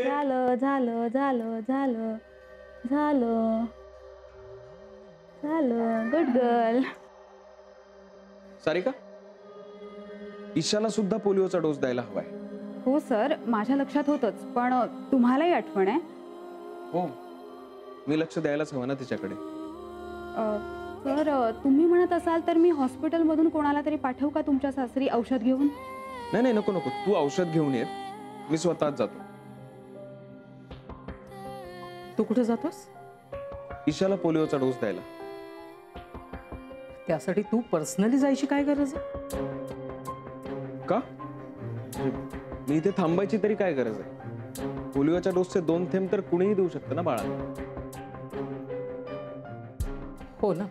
झालं झालं झालं झालं झालं झालं. Good girl. सारिका, ईशाला सुद्धा पोलिओचा डोस द्यायला हवाय. हो सर, माझ्या लक्षात होतच, पण तुम्हालाही आठवण आहे? हो, मी लक्ष द्यायलाच हवं ना तिच्याकडे. सर, तुम्ही म्हणत असाल तर मी हॉस्पिटलमधून कोणाला तरी पाठवू का तुमच्या सासरी औषध घेऊन? नाही नाही, नको नको, तू औषध घेऊन ये, मी स्वतःच जातो. तू कुठे जातोस? ईशाला पोलिओचा डोस द्यायला. त्यासाठी तू पर्सनली जायची काय गरज आहे? का? मी इथे थांबायची तरी काय गरज आहे? पोलिओच्या डोसचे 2 थेंब तर कुणीही देऊ शकतं ना बाळाला. हो ना,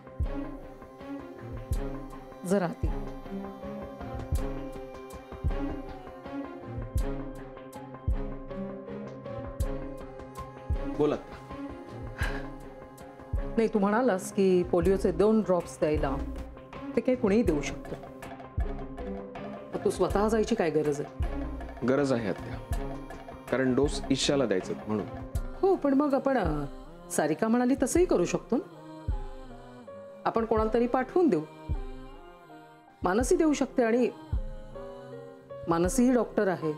जरा ती बोला. नाही, तू म्हणालास की पोलिओचे 2 ड्रॉप्स द्यायला ते काही कुणीही देऊ शकतो. तू स्वतः जायची काय गरज आहे? गरज आहे आत्या, कारण डोस ईशाला द्यायचं म्हणून. हो, पण मग आपण सारिका म्हणाली तसंही करू शकतो ना. आपण कोणाला तरी पाठवून देऊ. मानसी देऊ शकते, आणि मानसीही डॉक्टर आहे,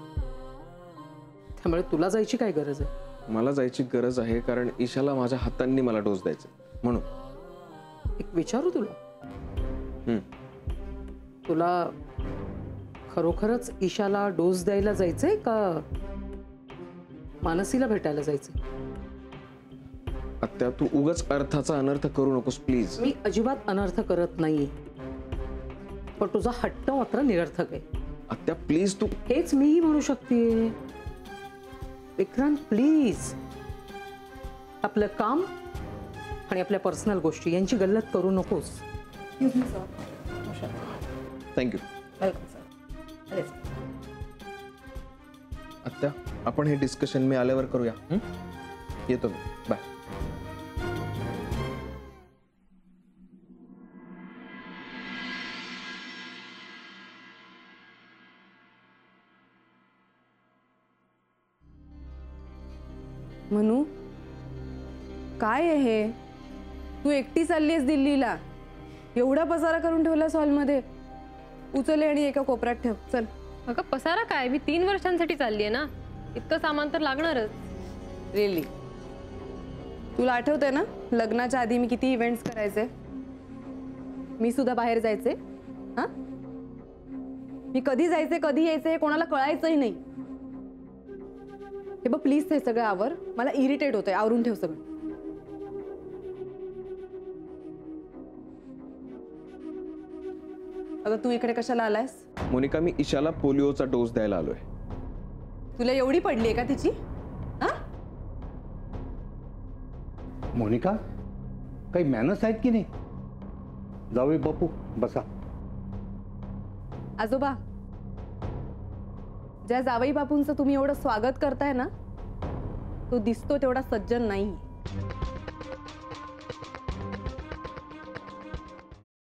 त्यामुळे तुला जायची काय गरज आहे? मला जायची गरज आहे कारण ईशाला माझ्या हातांनी मला डोस द्यायचा म्हणून. एक विचारू तुला, तुला खरोखरच ईशाला डोस द्यायला जायचंय का मानसीला भेटायला जायचंय? आत्या, तू उगाच अर्थाचा अनर्थ करू नकोस प्लीज. मी अजिबात अनर्थ करत नाही, पण तुझा हट्ट मात्र निरर्थक आहे. आत्या प्लीज, तू. हेच मीही म्हणू शकते. विक्रांत, प्लीज, आपलं काम आणि आपल्या पर्सनल गोष्टी यांची गल्लत करू नकोस. थँक्यू. आत्या, आपण हे डिस्कशन मी आल्यावर करूया. येतो मी. बाय. मनू, काय आहे हे? तू एकटी चाललीस दिल्लीला? एवढा पसारा करून ठेवलास हॉलमध्ये. उचल आणि एका कोपऱ्यात ठेव. चल. अगं पसारा काय, मी 3 वर्षांसाठी चालली आहे ना, इतकं सामान तर लागणारच. रिअली? तुला आठवतंय ना लग्नाच्या आधी मी किती इव्हेंट्स करायचे? मी सुद्धा बाहेर जायचे. हा, मी कधी जायचे कधी यायचे हे कोणाला कळायचंही नाही. हे बघ प्लीज, ते सगळं आवर. मला इरिटेट होतंय. आवरून ठेव सगळं. अगं तू इकडे कशाला आलायस? मोनिका, मी ईशाला पोलिओचा डोस द्यायला आलोय. तुला एवढी पडली आहे का तिची? हा, मोनिका, काही मॅनर्स आहेत की नाही? जाऊया बापू, बसा. आजोबा, ज्या जावई बापूंचं तुम्ही एवढं स्वागत करताय ना, तो दिसतो तेवढा सज्जन नाही.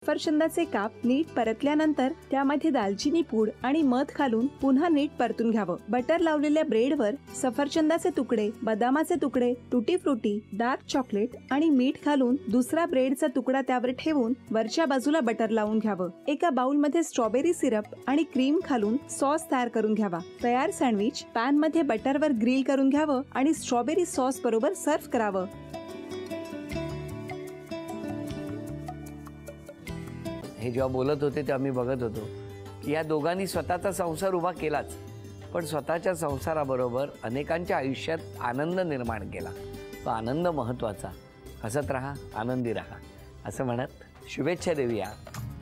सफरचंदाचे काप नीट परतल्यानंतर त्यामध्ये दालचिनी पूड आणि मध घालून पुन्हा नीट परतून घ्यावं. बटर लावलेल्या ब्रेडवर सफरचंदाचे तुकडे, बदामाचे तुकडे, टुटी फ्रुटी, डार्क चॉकलेट आणि मीठ घालून दुसरा ब्रेडचा तुकडा त्यावर ठेवून वरच्या बाजूला बटर लावून घ्यावं. एका बाउलमध्ये स्ट्रॉबेरी सिरप आणि क्रीम घालून सॉस तयार करून घ्यावा. तयार सँडविच पॅन मध्ये बटरवर ग्रिल करून घ्यावं आणि स्ट्रॉबेरी सॉस बरोबर सर्व्ह करावं. हे जेव्हा बोलत होते तेव्हा मी बघत होतो की या दोघांनी स्वतःचा संसार उभा केलाच, पण स्वतःच्या संसाराबरोबर अनेकांच्या आयुष्यात आनंद निर्माण केला. तो आनंद महत्त्वाचा. हसत राहा, आनंदी राहा असं म्हणत शुभेच्छा देऊया.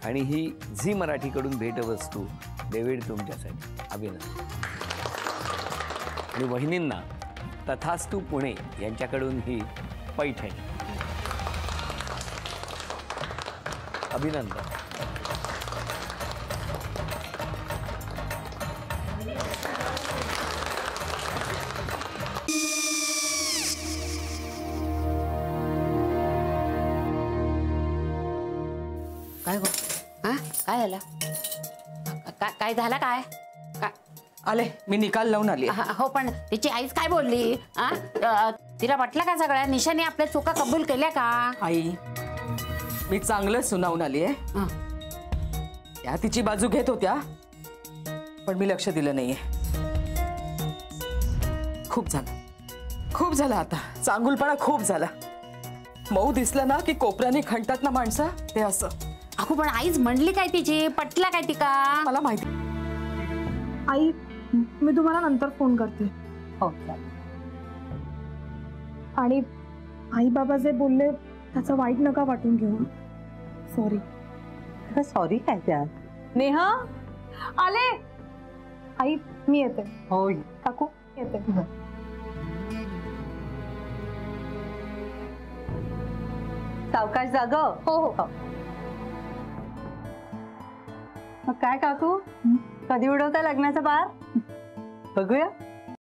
आणि ही झी मराठीकडून भेटवस्तू डेव्हिड तुमच्यासाठी. अभिनंदन. आणि वहिनींना तथास्तू पुणे यांच्याकडून ही पैठणी. अभिनंदन. काय गो? हा, काय झालं? काय झालं? काय आले मी निकाल लावून आली हो पण तिची आईच काय बोलली? तिला वाटलं का सगळ्या निशाने आपल्या चुका कबूल केल्या का? आई मी चांगलं सुनावून आली आहे. त्या तिची बाजू घेत होत्या पण मी लक्ष दिलं नाहीये. खूप झालं आता. चांगुलपणा खूप झाला. मऊ दिसलं ना की कोपऱ्याने खणतात ना माणसं, ते असं. अगो पण आईच म्हणली काय तिची? पटला काय ती का? मला माहिती. आई मी तुम्हाला नंतर फोन करते. हो आणि आई बाबा जे बोलले त्याचं वाईट नका वाटून घेऊ. सॉरी. सॉरी काय त्या? नेहा आले. आई मी येते. हो काकू येते. सावकाश जाग. हो हो. मग काय काकू, कधी उडवता लग्नाचा बार? बघूया.